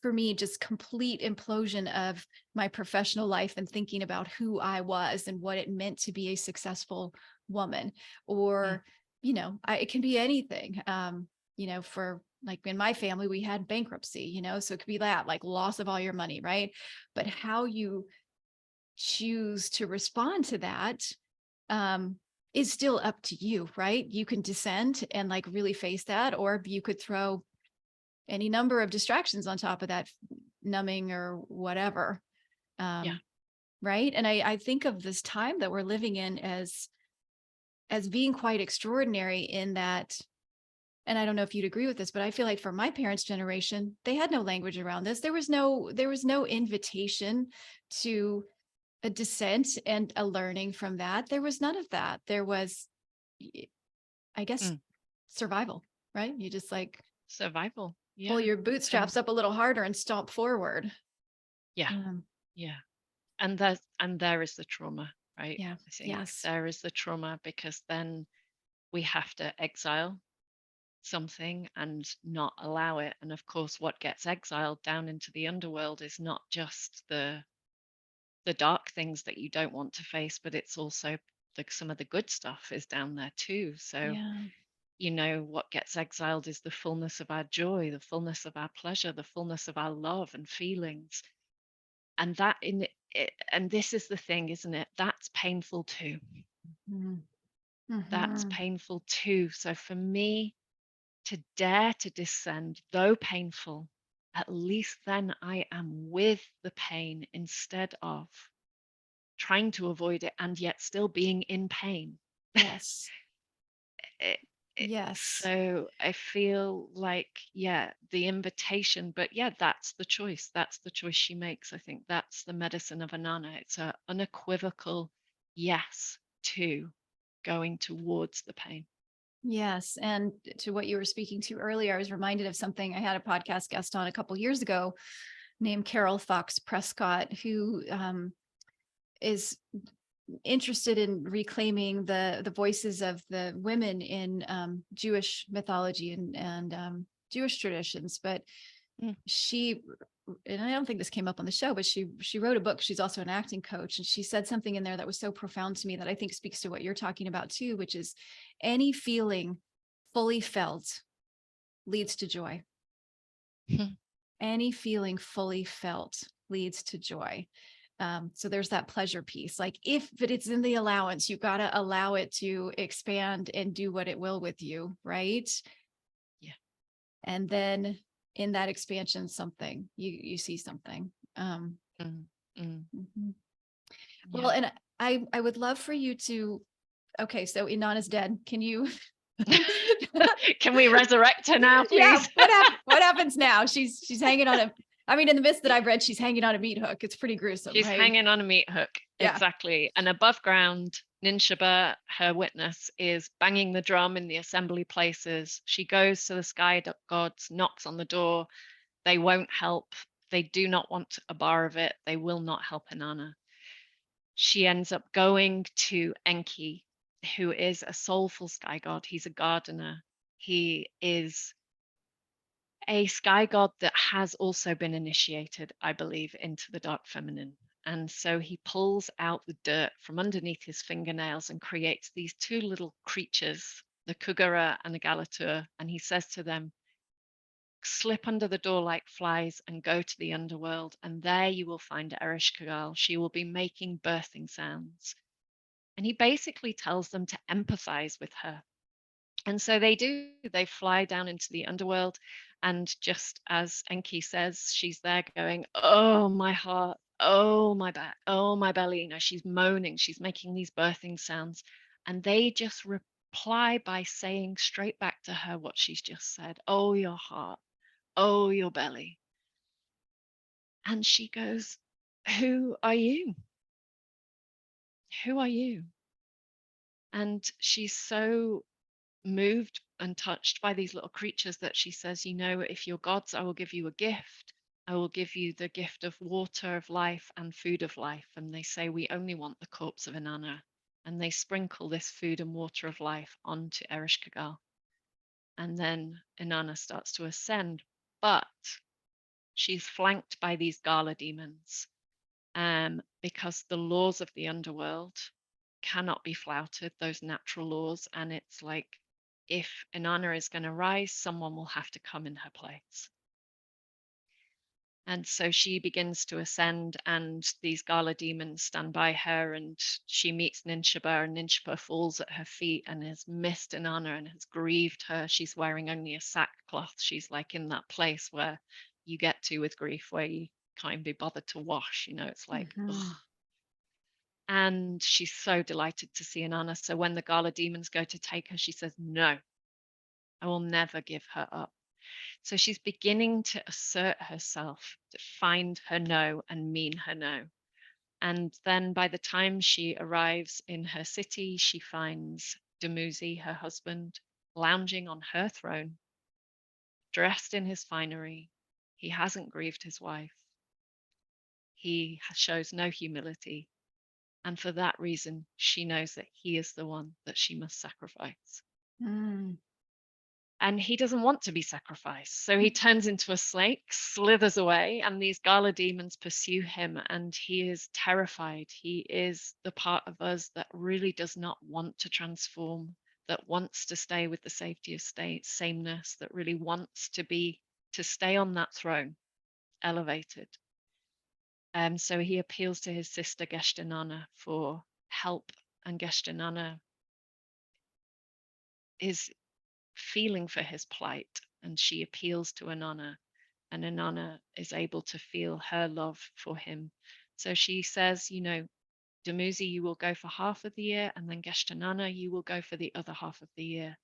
for me, just complete implosion of my professional life and thinking about who I was and what it meant to be a successful woman. Mm. Or, it can be anything. For like in my family, we had bankruptcy, so it could be that like loss of all your money, right? But how you choose to respond to that um, is still up to you, right? You can descend and like really face that, or you could throw any number of distractions on top of that, numbing or whatever. Yeah. Um, right. And I think of this time that we're living in as being quite extraordinary in that, and I don't know if you'd agree with this, but I feel like for my parents' generation, they had no language around this. There was no invitation to a descent and a learning from that. There was none of that. There was, I guess, Mm. survival, right? You just like Survival. pull Yeah. your And bootstraps up a little harder and stomp forward. yeah, Um, yeah. And there is the trauma, right? yeah. I think Yes. there is the trauma because then we have to exile something and not allow it. And of course, what gets exiled down into the underworld is not just the dark things that you don't want to face, but it's also like some of the good stuff is down there too. So, Yeah. what gets exiled is the fullness of our joy, the fullness of our pleasure, the fullness of our love and feelings. And that in it, and this is the thing, isn't it? That's painful too. Mm-hmm. That's Mm-hmm. painful too. So for me to dare to descend, though painful, at least then I am with the pain instead of trying to avoid it and yet still being in pain. Yes. it, Yes. so I feel like, yeah, the invitation, but yeah, that's the choice. That's the choice she makes. I think that's the medicine of Inanna. It's a unequivocal yes to going towards the pain. Yes. And to what you were speaking to earlier, I was reminded of something I had a podcast guest on a couple years ago named Carol Fox Prescott, who is interested in reclaiming the voices of the women in Jewish mythology and Jewish traditions. But Mm. she, and I don't think this came up on the show, but she wrote a book. She's also an acting coach, and she said something in there that was so profound to me that I think speaks to what you're talking about too, which is any feeling fully felt leads to joy. Any feeling fully felt leads to joy. So there's that pleasure piece. Like but it's in the allowance, you got to allow it to expand and do what it will with you, right? Yeah. And then in that expansion, something you see something. Mm. Mm. Mhm. Well, Yeah. and I would love for you to. Okay, so Inanna's dead. Can you? Can we resurrect her now, Yeah. please? What happens now? She's hanging on a. I mean, in the midst that I've read, she's hanging on a meat hook. It's pretty gruesome, She's right? hanging on a meat hook. Yeah. Exactly. And above ground, Ninshaba, her witness, is banging the drum in the assembly places. She goes to the sky gods, knocks on the door. They won't help. They do not want a bar of it. They will not help Inanna. She ends up going to Enki, who is a soulful sky god. He's a gardener. He is a sky god that has also been initiated, I believe, into the dark feminine. And so he pulls out the dirt from underneath his fingernails and creates these two little creatures, the Kugara and the Galatur. And he says to them, slip under the door like flies and go to the underworld. And there you will find Ereshkigal. She will be making birthing sounds. And he basically tells them to empathize with her. And so they do. They fly down into the underworld. And just as Enki says, she's there going, oh, my heart, oh, my back, oh, my belly. She's moaning, she's making these birthing sounds. And they just reply by saying straight back to her what she's just said. Oh, your heart. Oh, your belly. And she goes, who are you? Who are you? And she's so moved and touched by these little creatures that she says, you know, if you're gods, I will give you a gift. I will give you the gift of water of life and food of life. And they say, we only want the corpse of Inanna. And they sprinkle this food and water of life onto Ereshkigal. And then Inanna starts to ascend. But she's flanked by these Gala demons, because the laws of the underworld cannot be flouted, those natural laws. And it's like, if Inanna is going to rise, someone will have to come in her place. And so she begins to ascend, and these Gala demons stand by her, and she meets Ninshaba, and Ninshaba falls at her feet and has missed Inanna and has grieved her. She's wearing only a sackcloth. She's like in that place where you get to with grief, where you can't be bothered to wash, you know, it's like, Mm-hmm. ugh. And she's so delighted to see Inanna. So when the Gala demons go to take her, she says, no, I will never give her up. So she's beginning to assert herself, to find her no and mean her no. And then by the time she arrives in her city, she finds Dumuzi, her husband, lounging on her throne, dressed in his finery. He hasn't grieved his wife. He shows no humility. And for that reason, she knows that he is the one that she must sacrifice. Mm. And he doesn't want to be sacrificed. So he turns into a snake, slithers away, and these Gala demons pursue him. And he is terrified. He is the part of us that really does not want to transform, that wants to stay with the safety of sameness, that really wants to stay on that throne, elevated. So he appeals to his sister Geshtinana for help, and Geshtinana is feeling for his plight, and she appeals to Inanna, and Inanna is able to feel her love for him. So she says, you know, Dumuzi, you will go for half of the year, and then Geshtinana, you will go for the other half of the year.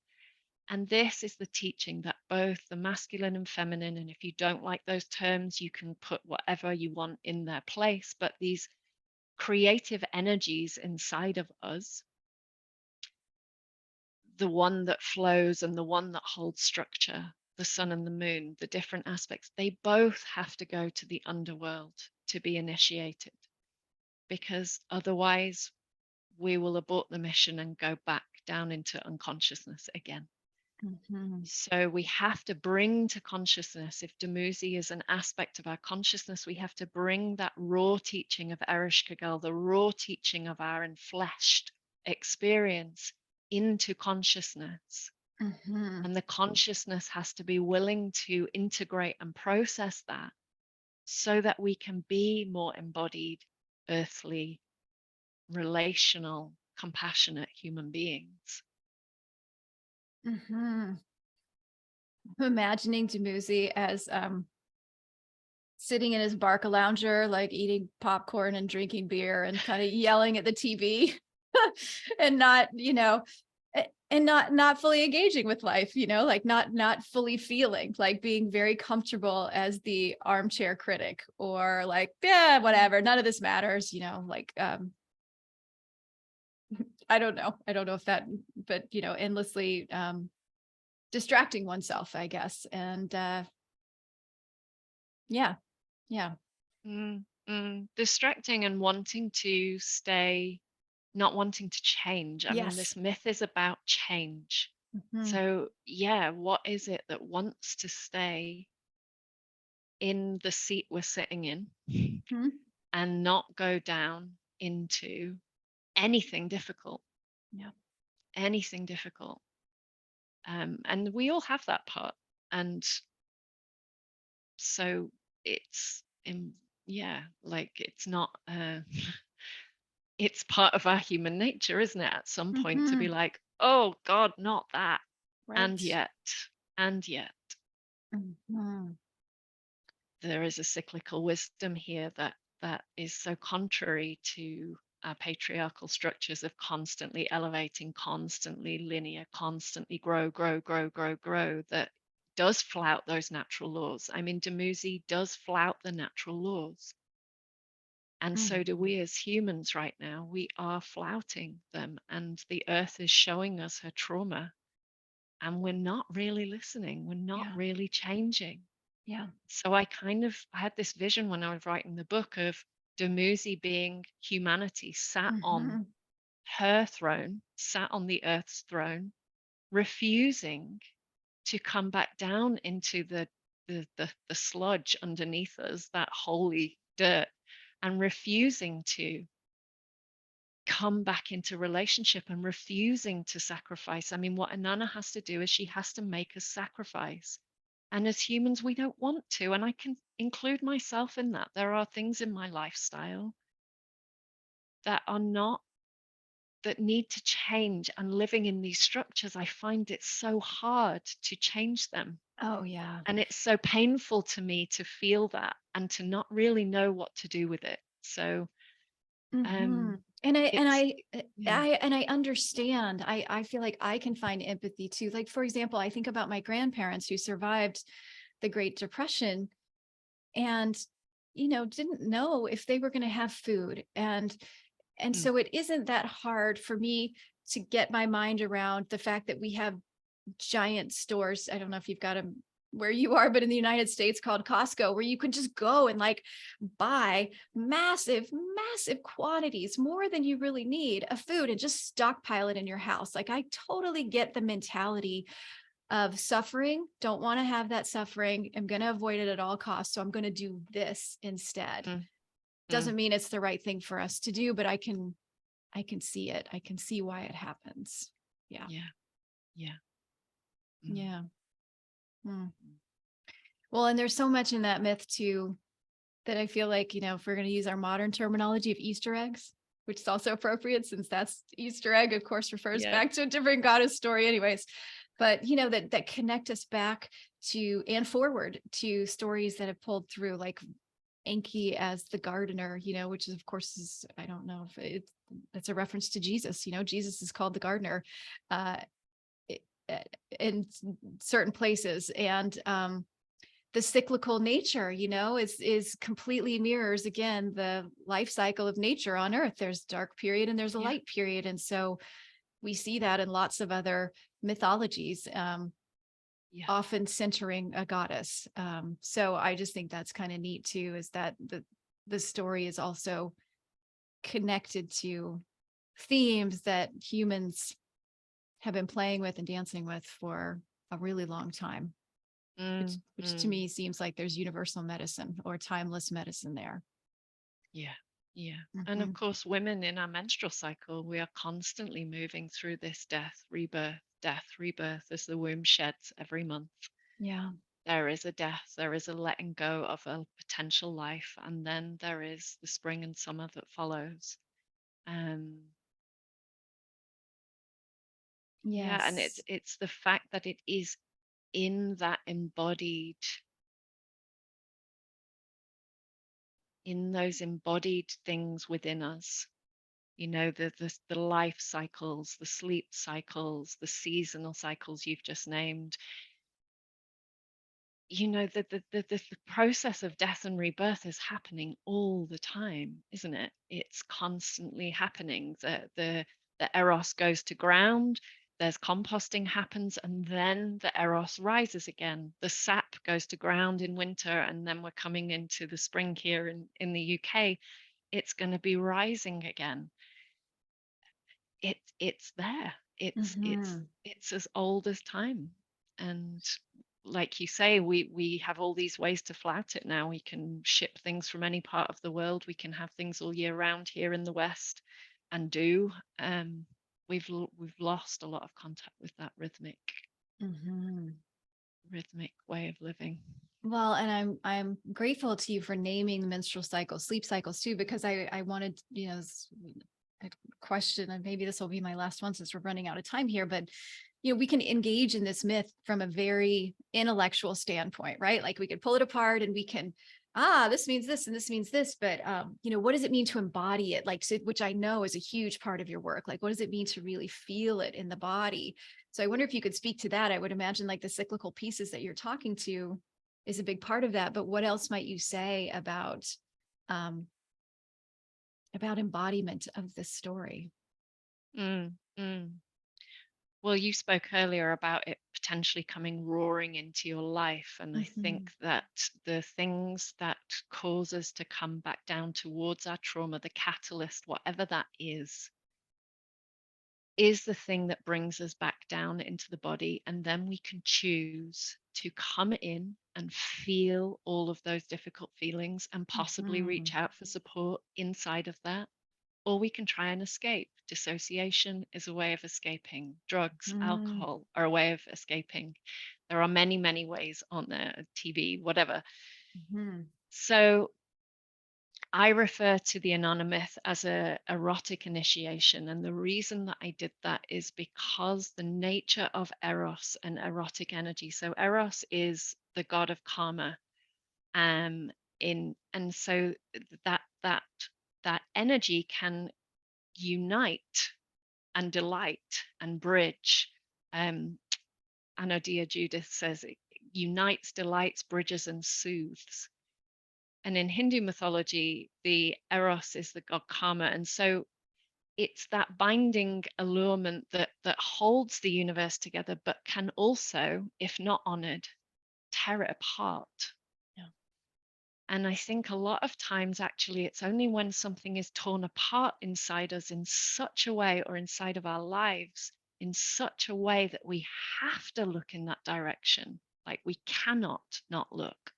And this is the teaching that both the masculine and feminine, and if you don't like those terms, you can put whatever you want in their place, but these creative energies inside of us, the one that flows and the one that holds structure, the sun and the moon, the different aspects, they both have to go to the underworld to be initiated, because otherwise we will abort the mission and go back down into unconsciousness again. Mm-hmm. So we have to bring to consciousness, if Dumuzi is an aspect of our consciousness, we have to bring that raw teaching of Ereshkigal, the raw teaching of our enfleshed experience, into consciousness. Mm-hmm. And the consciousness has to be willing to integrate and process that so that we can be more embodied, earthly, relational, compassionate human beings. Mm-hmm. Imagining Dumuzi as sitting in his barca lounger, like eating popcorn and drinking beer and kind of yelling at the TV and not, and not fully engaging with life, like not fully feeling, like being very comfortable as the armchair critic, or like, yeah, whatever, none of this matters, like I don't know if that, but endlessly distracting oneself, I guess. And yeah. Distracting and wanting to stay, not wanting to change. I mean, Yes. this myth is about change. Mhm. So, yeah, what is it that wants to stay in the seat we're sitting in Mhm. and not go down into anything difficult? Yeah. Anything difficult. And we all have that part. And so it's in, yeah, like it's not, it's part of our human nature, isn't it? At some point to be Mhm. like, oh God, not that. And Right. yet, and yet, Mhm. there is a cyclical wisdom here that is so contrary to our patriarchal structures of constantly elevating, constantly linear, constantly grow, that does flout those natural laws. I mean, Dumuzi does flout the natural laws. And Mm. so do we as humans right now. We are flouting them, and the earth is showing us her trauma, and we're not really listening. We're not Yeah. really changing. Yeah. So I had this vision when I was writing the book of Dumuzi being humanity sat on Hmm. her throne, sat on the earth's throne, refusing to come back down into the sludge underneath us, that holy dirt, and refusing to come back into relationship and refusing to sacrifice. I mean, what Inanna has to do is she has to make a sacrifice. And as humans, we don't want to. And I can include myself in that. There are things in my lifestyle that are not, that need to change. And living in these structures, I find it so hard to change them. Oh, yeah. And it's so painful to me to feel that and to not really know what to do with it. So Hmm. um And I and it's I yeah. I and I understand. I feel like I can find empathy too. Like, for example, I think about my grandparents who survived the Great Depression and didn't know if they were going to have food. And Mm, so it isn't that hard for me to get my mind around the fact that we have giant stores. I don't know if you've got them where you are, but in the United States called Costco, where you can just go and like buy massive quantities, more than you really need, of food and just stockpile it in your house. Like, I totally get the mentality of suffering, don't want to have that suffering. I'm going to avoid it at all costs. So I'm going to do this instead. mm, mm. Doesn't mean it's the right thing for us to do, but I can see it. I can see why it happens. Yeah. Yeah. Yeah. Mm, Yeah. Hmm. mm. Well, and there's so much in that myth too that I feel like, if we're going to use our modern terminology of Easter eggs, which is also appropriate since that's Easter egg, of course, refers Yeah. back to a different goddess story anyways. But that connect us back to and forward to stories that have pulled through, like Enki as the gardener, which is, of course, I don't know if it's a reference to Jesus. Jesus is called the gardener uh, in certain places. And the cyclical nature, is completely mirrors again the life cycle of nature on Earth. There's dark period and there's a Yeah. light period. And so we see that in lots of other mythologies, Yeah. often centering a goddess. So I just think that's kind of neat too, is that the story is also connected to themes that humans have been playing with and dancing with for a really long time, which Mm, which to mm. me seems like there's universal medicine or timeless medicine there. Yeah. Yeah. And of Hmm. course, women in our menstrual cycle, we are constantly moving through this death, rebirth as the womb sheds every month. Yeah. There is a death, there is a letting go of a potential life, and then there is the spring and summer that follows. Um, yeah, and it's Yes. it's the fact that it is in that embodied, in those embodied things within us, the life cycles, the sleep cycles, the seasonal cycles you've just named. The process of death and rebirth is happening all the time, isn't it? It's constantly happening. The eros goes to ground, there's composting happens, and then the eros rises again. The sap goes to ground in winter, and then we're coming into the spring here in the UK. It's going to be rising again. It's there. It's it's Hmm. it's as old as time. And like you say, we have all these ways to flout it now. We can ship things from any part of the world. We can have things all year round here in the West, and do. We've lost a lot of contact with that Hmm. rhythmic way of living. Well, and I'm grateful to you for naming the menstrual cycle, sleep cycles too, because I wanted, a question, and maybe this will be my last one since we're running out of time here, but we can engage in this myth from a very intellectual standpoint, right? Like, we could pull it apart and we can this means this and this means this, but what does it mean to embody it? Like, so, which I know is a huge part of your work. Like, what does it mean to really feel it in the body? So I wonder if you could speak to that. I would imagine like the cyclical pieces that you're talking to is a big part of that. But what else might you say um, about embodiment of this story? Mm, mm. Well, you spoke earlier about it potentially coming roaring into your life. And I think Mhm. that the things that cause us to come back down towards our trauma, the catalyst, whatever that is the thing that brings us back down into the body. And then we can choose to come in and feel all of those difficult feelings and possibly reach Mhm. out for support inside of that. Or we can try and escape. Dissociation is a way of escaping. Drugs, Mhm. alcohol are a way of escaping. There are many, many ways on there, TV, whatever. Mhm. So I refer to the Inanna Myth as a erotic initiation. And the reason that I did that is because the nature of Eros and erotic energy. So Eros is the god of karma. Um, and so that that that energy can unite and delight and bridge. Um, I know Dear Judith says it unites, delights, bridges, and soothes. And in Hindu mythology, the Eros is the god Karma. And so it's that binding allurement that holds the universe together, but can also, if not honored, tear it apart. Yeah. And I think a lot of times, actually, it's only when something is torn apart inside us in such a way, or inside of our lives in such a way, that we have to look in that direction. Like we cannot not look,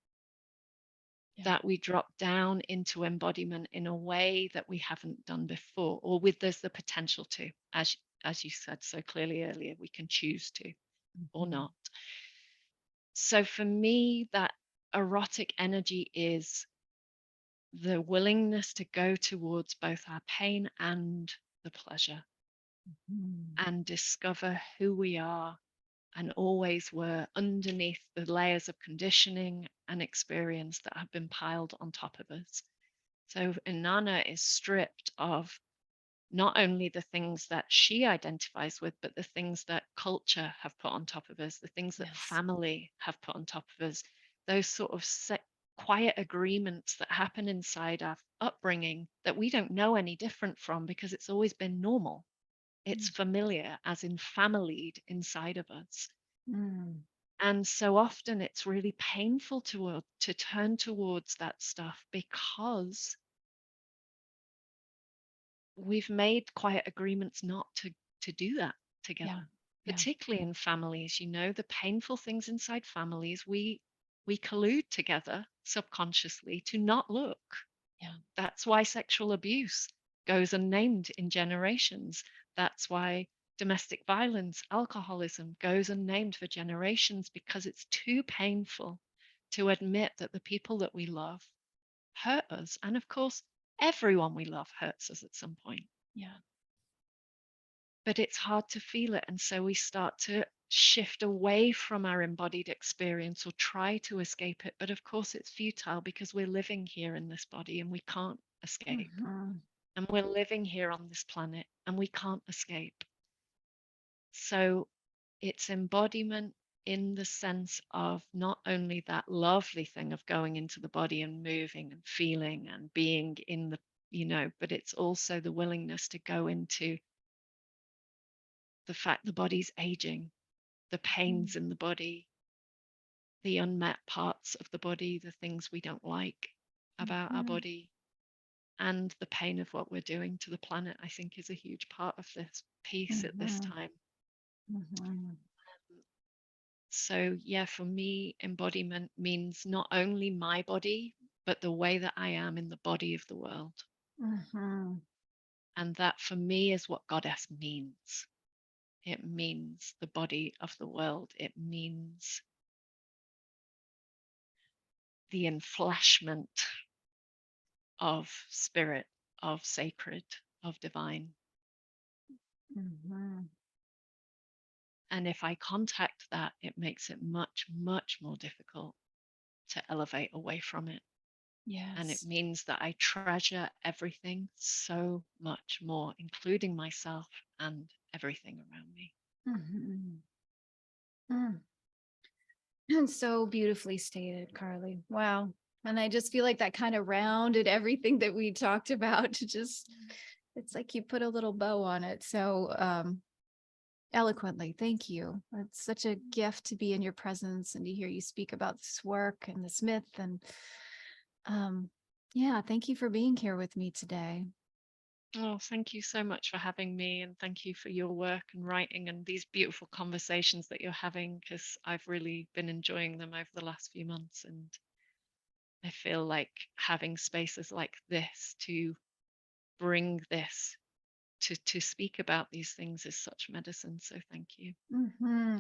Yeah. that we drop down into embodiment in a way that we haven't done before, or with there's the potential to, as you said so clearly earlier, we can choose to or Mhm. not. So for me, that erotic energy is the willingness to go towards both our pain and the pleasure, Mhm. and discover who we are and always were underneath the layers of conditioning and experience that have been piled on top of us. So Inanna is stripped of not only the things that she identifies with, but the things that culture have put on top of us, the things that Yes. family have put on top of us, those sort of quiet agreements that happen inside our upbringing that we don't know any different from because it's always been normal. It's familiar, as in familied inside of us. Mm. And so often it's really painful to turn towards that stuff because we've made quiet agreements not to do that Yeah. together, Yeah. particularly in families. The painful things inside families, we collude together subconsciously to not look. Yeah. That's why sexual abuse goes unnamed in generations. That's why domestic violence, alcoholism goes unnamed for generations, because it's too painful to admit that the people that we love hurt us. And of course, everyone we love hurts us at some point, Yeah. but it's hard to feel it. And so we start to shift away from our embodied experience or try to escape it. But of course, it's futile because we're living here in this body and we can't escape. Mhm. And we're living here on this planet and we can't escape. So it's embodiment in the sense of not only that lovely thing of going into the body and moving and feeling and being in but it's also the willingness to go into the fact the body's aging, the pains Mhm. in the body, the unmet parts of the body, the things we don't like about our Mhm. body, and the pain of what we're doing to the planet, I think is a huge part of this piece at this Mhm. time. Mhm. So, yeah, for me, embodiment means not only my body, but the way that I am in the body of the world. Mhm. And that for me is what goddess means. It means the body of the world. It means the enfleshment of spirit, of sacred, of divine. Mhm. And if I contact that, it makes it much, much more difficult to elevate away from it. And it Yes. means that I treasure everything so much more, including myself and everything around me. Mhm. Mm. And so beautifully stated, Carly. Wow. And I just feel like that kind of rounded everything that we talked about to just, it's like you put a little bow on it. So eloquently. Thank you. It's such a gift to be in your presence and to hear you speak about this work and this myth. And um, yeah, thank you for being here with me today. Oh, thank you so much for having me, and thank you for your work and writing and these beautiful conversations that you're having, because I've really been enjoying them over the last few months. And I feel like having spaces like this to bring this to speak about these things is such medicine. So thank you.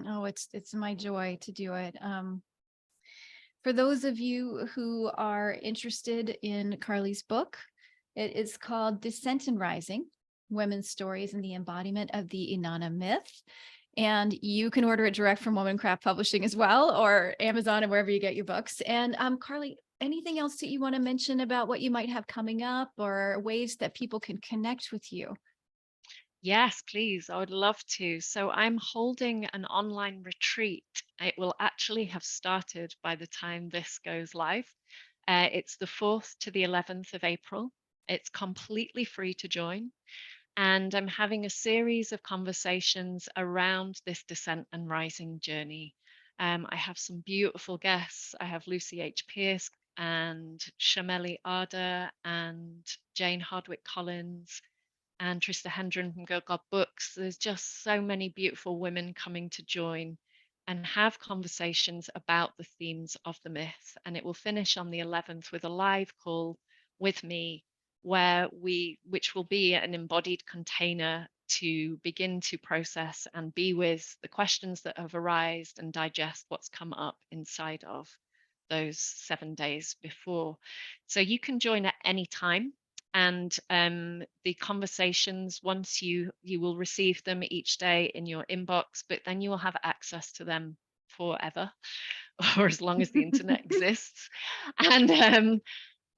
Oh, it's my joy to do it. For those of you who are interested in Carly's book, it is called Descent and Rising: Women's Stories and the Embodiment of the Inanna Myth. And you can order it direct from Womancraft Publishing as well, or Amazon and wherever you get your books. And Carly, anything else that you want to mention about what you might have coming up or ways that people can connect with you? Yes, please. I would love to. So I'm holding an online retreat. It will actually have started by the time this goes live. It's the 4th to the 11th of April. It's completely free to join. And I'm having a series of conversations around this descent and rising journey. I have some beautiful guests. I have Lucy H. Pierce and Shameli Arda and Jane Hardwick Collins and Trista Hendren from Go God Books. There's just so many beautiful women coming to join and have conversations about the themes of the myth. And it will finish on the 11th with a live call with me, which will be an embodied container to begin to process and be with the questions that have arisen and digest what's come up inside of those 7 days before. So you can join at any time, and the conversations, once you will receive them each day in your inbox, but then you will have access to them forever or as long as the internet exists. And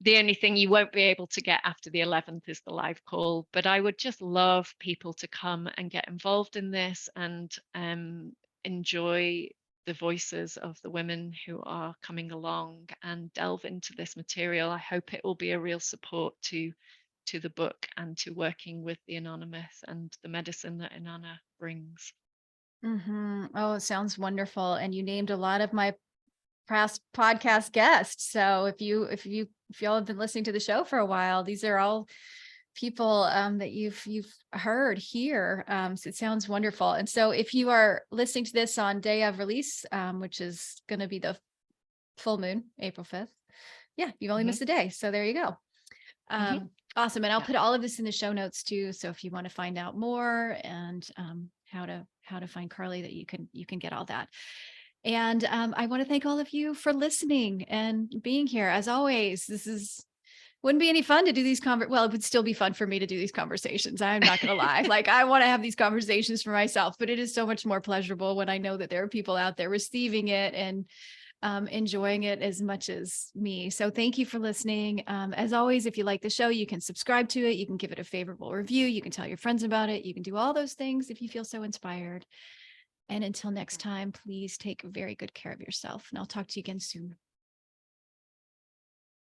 the only thing you won't be able to get after the 11th is the live call. But I would just love people to come and get involved in this and enjoy the voices of the women who are coming along and delve into this material. I hope it will be a real support to the book and to working with the Inanna Myth and the medicine that Inanna brings. Oh, it sounds wonderful. And you named a lot of my past podcast guests. So if y'all have been listening to the show for a while, these are all people that you've heard here. So it sounds wonderful. And so if you are listening to this on day of release, which is going to be the full moon, April 5th, yeah, you've only Hmm. missed a day. So there you go. Hmm. Awesome. And I'll Yeah. put all of this in the show notes too. So if you want to find out more and how to find Carly, that you can get all that. And I want to thank all of you for listening and being here. As always, wouldn't be any fun to do these well, it would still be fun for me to do these conversations. I'm not going to lie. Like, I want to have these conversations for myself, but it is so much more pleasurable when I know that there are people out there receiving it and enjoying it as much as me. So thank you for listening. As always, if you like the show, you can subscribe to it. You can give it a favorable review. You can tell your friends about it. You can do all those things if you feel so inspired. And until next time, please take very good care of yourself. And I'll talk to you again soon.